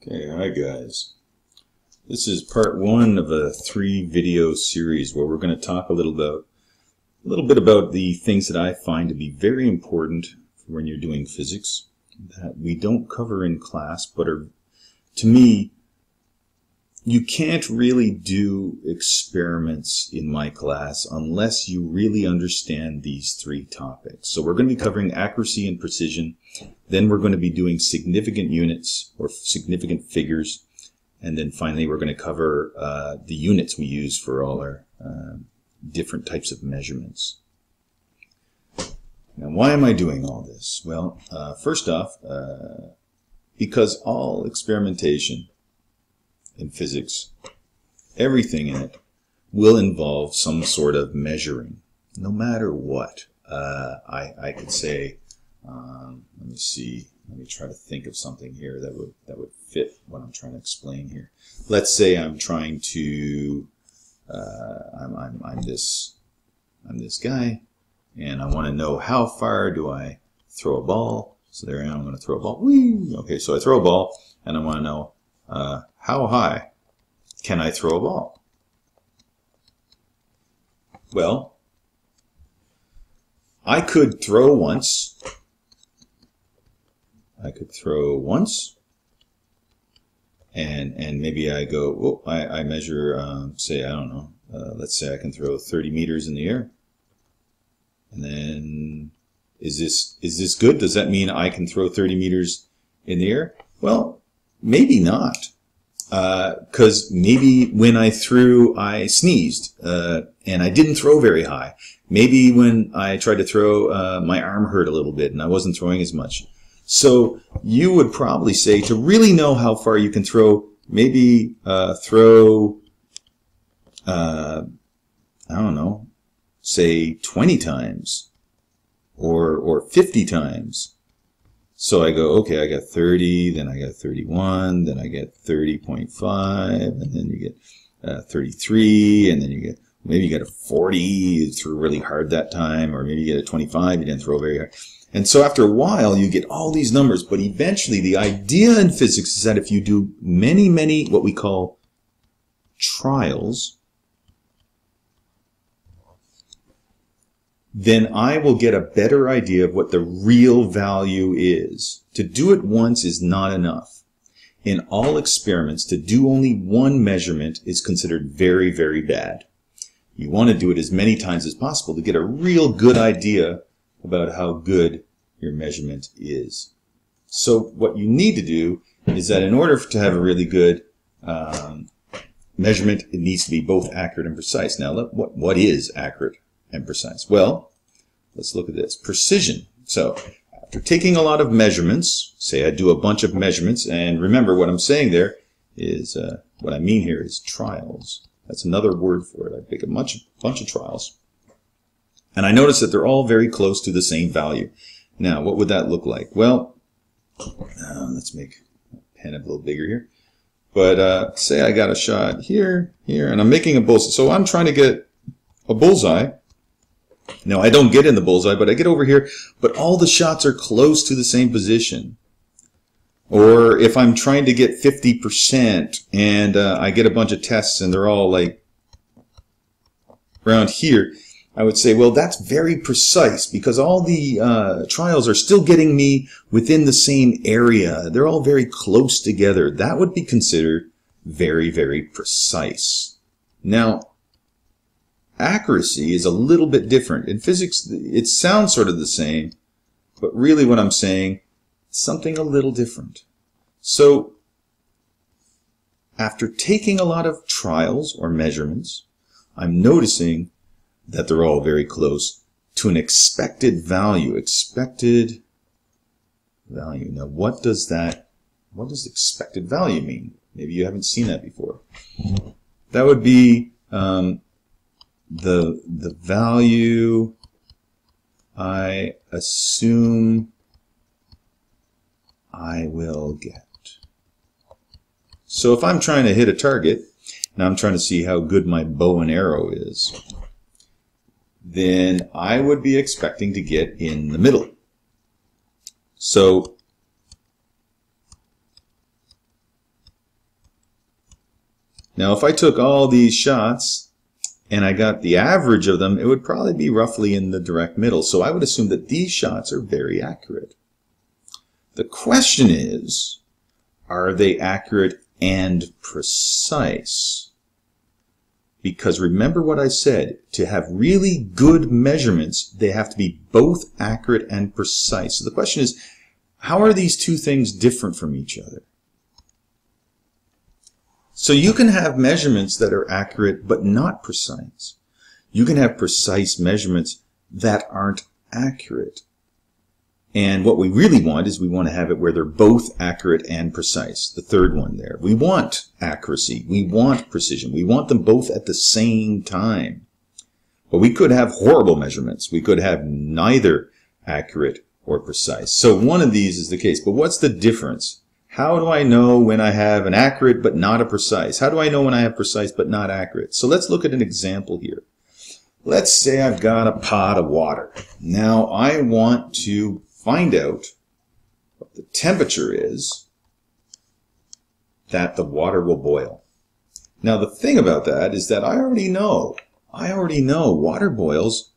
Okay, hi guys. This is part one of a 3-video series where we're going to talk a little bit about the things that I find to be very important when you're doing physics that we don't cover in class, but are, to me, you can't really do experiments in my class unless you really understand these 3 topics. So we're going to be covering accuracy and precision. Then we're going to be doing significant units or significant figures. And then finally we're going to cover the units we use for all our different types of measurements. Now, why am I doing all this? Well, first off, because all experimentation in physics, everything in it, will involve some sort of measuring, no matter what. I could say, let me see, let me try to think of something here that would fit what I'm trying to explain here. Let's say I'm trying to, I'm this guy, and I want to know how far do I throw a ball. So there I am, I'm going to throw a ball. Whee! Okay, so I throw a ball, and I want to know how high can I throw a ball? Well, I could throw once. And maybe I go, oh, I measure, say, I don't know, let's say I can throw 30 meters in the air. And then, is this good? Does that mean I can throw 30 meters in the air? Well, maybe not. Because maybe when I threw, I sneezed, and I didn't throw very high. Maybe when I tried to throw, my arm hurt a little bit and I wasn't throwing as much. So you would probably say, to really know how far you can throw, maybe throw, I don't know, say 20 times or 50 times. So I go, okay, I got 30, then I got 31, then I get 30.5, and then you get 33, and then you get, maybe you get a 40, you threw really hard that time, or maybe you get a 25, you didn't throw very hard. And so after a while, you get all these numbers, but eventually the idea in physics is that if you do many, what we call trials, then I will get a better idea of what the real value is. To do it once is not enough. In all experiments, to do only one measurement is considered very, very bad. You want to do it as many times as possible to get a real good idea about how good your measurement is. So what you need to do is that in order to have a really good measurement, it needs to be both accurate and precise. Now, what is accurate and precise? Well, let's look at this. Precision. So after taking a lot of measurements, say I do a bunch of measurements, and remember what I'm saying there is, what I mean here is trials. That's another word for it. I pick a bunch of trials, and I notice that they're all very close to the same value. Now, what would that look like? Well, let's make the pen a little bigger here. But say I got a shot here, and I'm making a bullseye. So I'm trying to get a bullseye. Now, I don't get in the bullseye, but I get over here. But all the shots are close to the same position. Or if I'm trying to get 50% and I get a bunch of tests and they're all like around here, I would say, well, that's very precise because all the trials are still getting me within the same area. They're all very close together. That would be considered very, very precise. Now, accuracy is a little bit different. In physics, it sounds sort of the same, but really what I'm saying, something a little different. So, after taking a lot of trials or measurements, I'm noticing that they're all very close to an expected value. Expected value. Now, what does expected value mean? Maybe you haven't seen that before. That would be the value I assume I will get. So if I'm trying to hit a target, and I'm trying to see how good my bow and arrow is, then I would be expecting to get in the middle. So Now, if I took all these shots and I got the average of them, it would probably be roughly in the direct middle. So I would assume that these shots are very accurate. The question is, are they accurate and precise? Because remember what I said, to have really good measurements, they have to be both accurate and precise. So the question is, how are these two things different from each other? So you can have measurements that are accurate but not precise. You can have precise measurements that aren't accurate. And what we really want is we want to have it where they're both accurate and precise. The third one there. We want accuracy. We want precision. We want them both at the same time. But we could have horrible measurements. We could have neither accurate or precise. So one of these is the case. But what's the difference? How do I know when I have an accurate but not a precise? How do I know when I have precise but not accurate? So let's look at an example here. Let's say I've got a pot of water. Now I want to find out what the temperature is that the water will boil. Now the thing about that is that I already know water boils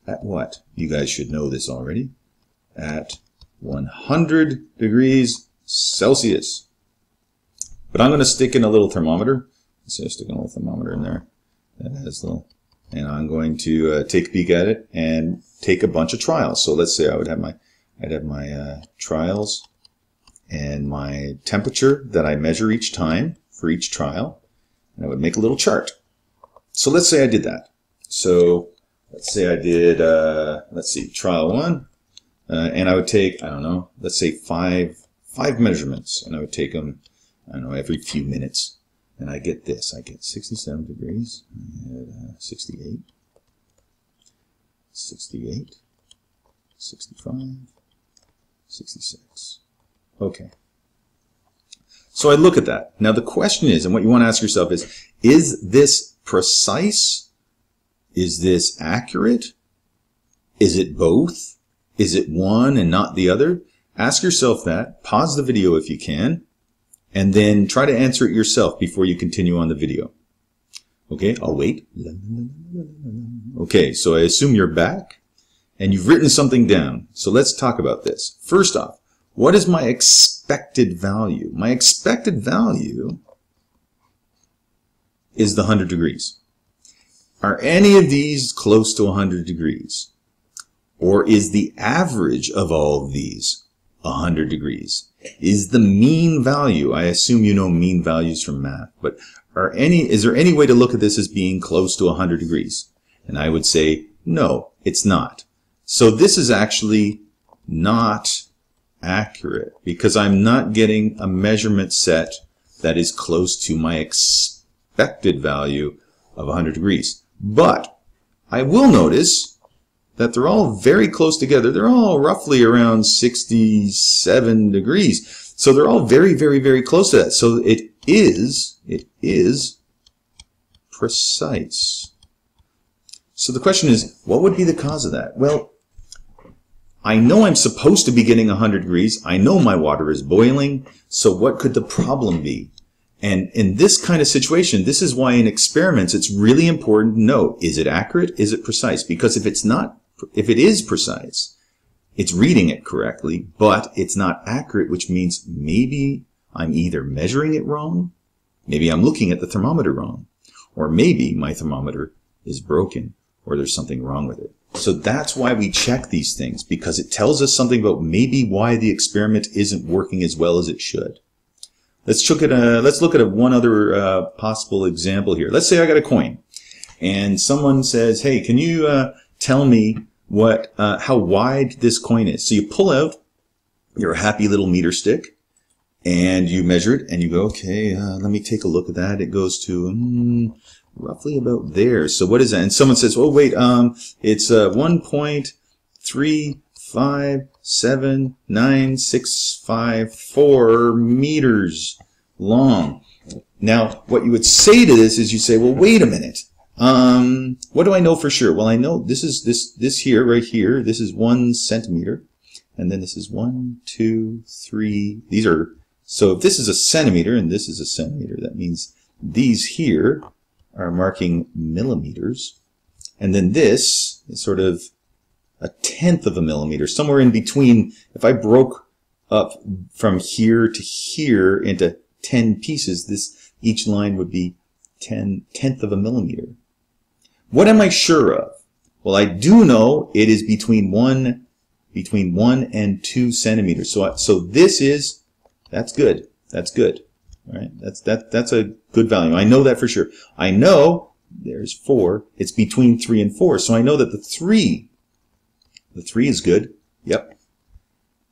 at what? You guys should know this already. At 100 degrees Celsius. But I'm going to stick in a little thermometer. So I'm sticking a little thermometer in there. That has a little, and I'm going to take a peek at it and take a bunch of trials. So let's say I'd have my trials and my temperature that I measure each time for each trial, and I would make a little chart. So let's say I did that. So let's say I did, let's see, trial 1, and I would take, I don't know, let's say five measurements, and I would take them, I don't know, every few minutes. And I get this. I get 67 degrees, I had, 68, 68, 65, 66. Okay. So I look at that. Now the question is, and what you want to ask yourself is this precise? Is this accurate? Is it both? Is it one and not the other? Ask yourself that. Pause the video if you can. And then try to answer it yourself before you continue on the video. Okay, I'll wait. Okay, so I assume you're back and you've written something down. So let's talk about this. First off, what is my expected value? My expected value is the 100 degrees. Are any of these close to 100 degrees? Or is the average of all of these 100 degrees? Is the mean value, I assume you know mean values from math, but is there any way to look at this as being close to 100 degrees? And I would say, no, it's not. So this is actually not accurate because I'm not getting a measurement set that is close to my expected value of 100 degrees. But I will notice that they're all very close together. They're all roughly around 67 degrees. So they're all very, very, very close to that. So it is precise. So the question is, what would be the cause of that? Well, I know I'm supposed to be getting 100 degrees. I know my water is boiling. So what could the problem be? And in this kind of situation, this is why in experiments, it's really important to know, is it accurate? Is it precise? Because if it is precise, it's reading it correctly, but it's not accurate, which means maybe I'm either measuring it wrong, maybe I'm looking at the thermometer wrong, or maybe my thermometer is broken, or there's something wrong with it. So that's why we check these things, because it tells us something about maybe why the experiment isn't working as well as it should. Let's look at one other possible example here. Let's say I got a coin, and someone says, "Hey, can you tell me how wide this coin is?" So you pull out your happy little meter stick, and you measure it, and you go, "Okay, let me take a look at that." It goes to roughly about there. So what is that? And someone says, "Oh, wait, it's 1.3579654 meters long." Now, what you would say to this is you say, "Well, wait a minute. What do I know for sure?" Well, I know this here, right here, this is 1 centimeter. And then this is 1, 2, 3. These are So if this is a centimeter and this is a centimeter, that means these here are marking millimeters. And then this is sort of a tenth of a millimeter, somewhere in between. If I broke up from here to here into 10 pieces, each line would be tenth of a millimeter. What am I sure of? Well, I do know it is between 1 and 2 centimeters. So this is, that's good. That's good. All right. That's a good value. I know that for sure. I know there's 4. It's between 3 and 4. So I know that the 3 is good. Yep.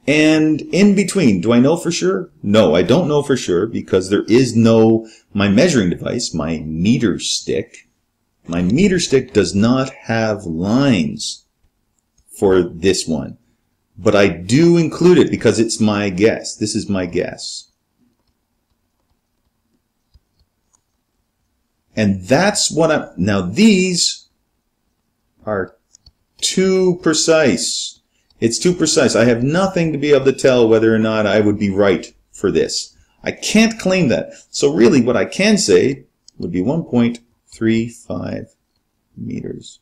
And in between, do I know for sure? No, I don't know for sure because there is no, my measuring device, my meter stick. My meter stick does not have lines for this one. But I do include it because it's my guess. This is my guess. And that's what now these are too precise. It's too precise. I have nothing to be able to tell whether or not I would be right for this. I can't claim that. So really what I can say would be 1.35 meters.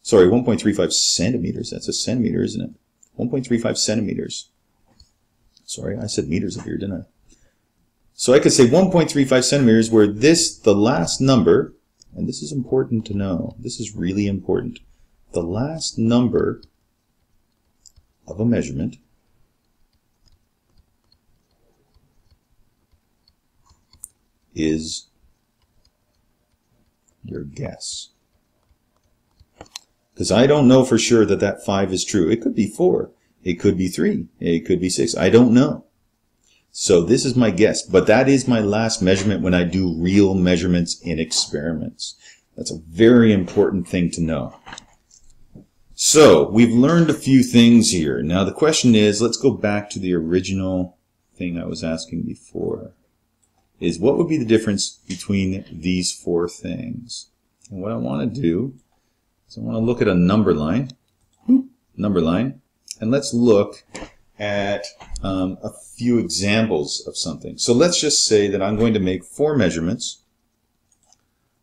Sorry, 1.35 centimeters. That's a centimeter, isn't it? 1.35 centimeters. Sorry, I said meters up here, didn't I? So I could say 1.35 centimeters where this, the last number, and this is important to know, this is really important, the last number of a measurement is your guess. Because I don't know for sure that that 5 is true. It could be 4. It could be 3. It could be 6. I don't know. So this is my guess, but that is my last measurement when I do real measurements in experiments. That's a very important thing to know. So we've learned a few things here. Now the question is, let's go back to the original thing I was asking before, is what would be the difference between these 4 things? And what I want to do is I want to look at a number line, and let's look at a few examples of something. So let's just say that I'm going to make 4 measurements.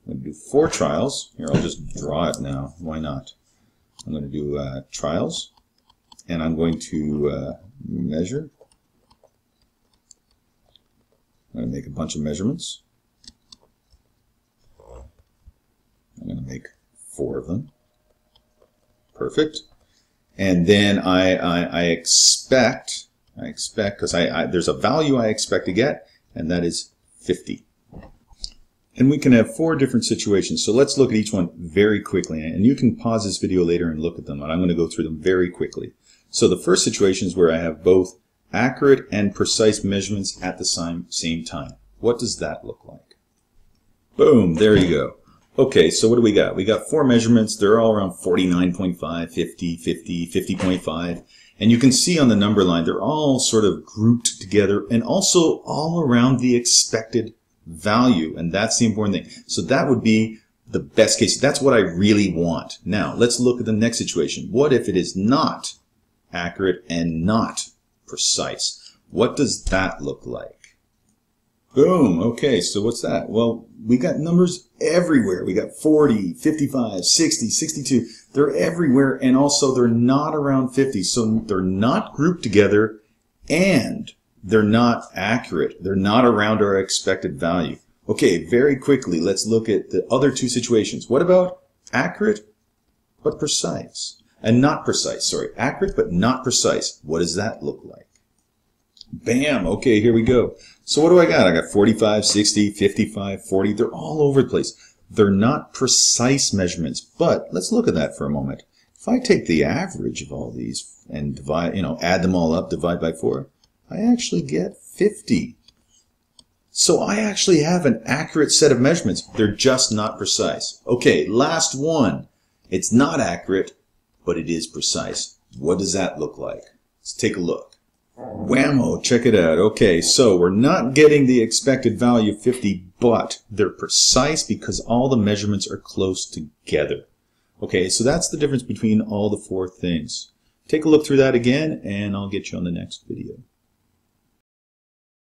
I'm going to do 4 trials. Here, I'll just draw it now. Why not? I'm going to do trials, and I'm going to measure. I'm going to make a bunch of measurements. I'm going to make 4 of them. Perfect. And then I expect, because there's a value I expect to get, and that is 50. And we can have 4 different situations. So let's look at each one very quickly. And you can pause this video later and look at them. And I'm going to go through them very quickly. So the first situation is where I have both accurate and precise measurements at the same time. What does that look like? Boom, there you go. Okay, so what do we got? We got 4 measurements. They're all around 49.5, 50, 50, 50.5. And you can see on the number line, they're all sort of grouped together and also all around the expected value. And that's the important thing. So that would be the best case. That's what I really want. Now, let's look at the next situation. What if it is not accurate and not precise? What does that look like? Boom. Okay, so what's that? Well, we got numbers everywhere. We got 40, 55, 60, 62. They're everywhere, and also they're not around 50. So they're not grouped together, and they're not accurate. They're not around our expected value. Okay, very quickly, let's look at the other 2 situations. What about accurate but precise? And not precise, sorry. Accurate but not precise. What does that look like? Bam. Okay, here we go. So what do I got? I got 45, 60, 55, 40. They're all over the place. They're not precise measurements, but let's look at that for a moment. If I take the average of all these and divide, add them all up, divide by 4, I actually get 50. So I actually have an accurate set of measurements. They're just not precise. Okay, last one. It's not accurate, but it is precise. What does that look like? Let's take a look. Whammo, check it out. Okay, so we're not getting the expected value of 50, but they're precise because all the measurements are close together. Okay, so that's the difference between all the 4 things. Take a look through that again, and I'll get you on the next video.